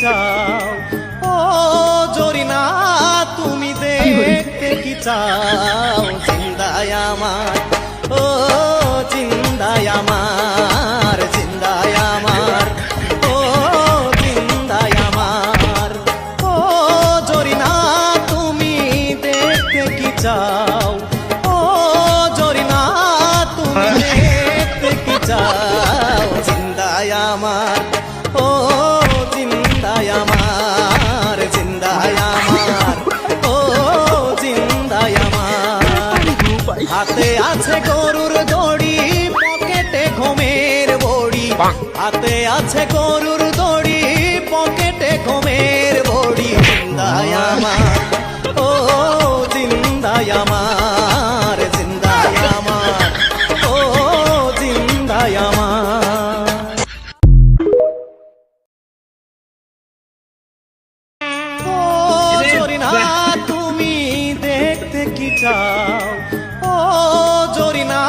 চাও? ও জরিনা তুমি দেখতে কি চাও? জিন্দায় আমার, ও জিন্দায় আমার, জিন্দায় আমার, ও জিন্দায় আমার। ও জরিনা তুমি দেখতে কি চাও? ও জরিনা তুমি দেখতে কি চাও? জিন্দায় আমার, ও জিন্দায় আমার, জিন্দায় আমার, ও জিন্দায় আমার। হাতে আছে গরুর দড়ি, পকেটে ঘুমের বড়ি। হাতে আছে গরুর দড়ি, পকেটে ঘুমের বড়ি। জিন্দায় আমার, ও জিন্দায় আমার, জিন্দায় আমার, ও জিন্দায় আমার। ও জরিনা তুমি দেখতে কি চাও? ও জরিনা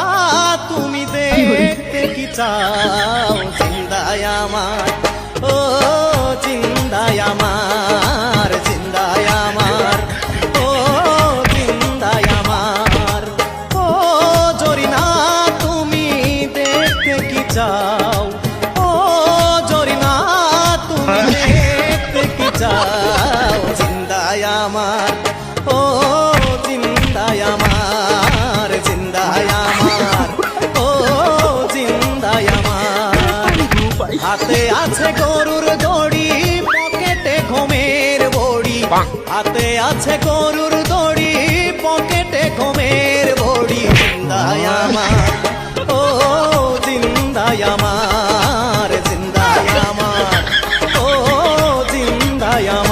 তুমি দেখতে কি চাও? জিন্দায় আমার, ও জিন্দায় আমার, জিন্দায় আমার, ও জিন্দায় আমার। ও জরিনা তুমি দেখতে কি চাও? ও জরিনা তুমি দেখতে কি চাও? জিন্দায় আমার, ও জিন্দায় আমার, জিন্দায় আমার, ও জিন্দায় আমার। হাতে আছে গরুর দড়ি, পকেটে ঘুমের বড়ি। হাতে আছে গরুর দড়ি, পকেটে ঘুমের বড়ি। জিন্দায় আমার, ও জিন্দায় আমার, জিন্দায় আমার, ও জিন্দায় আমার।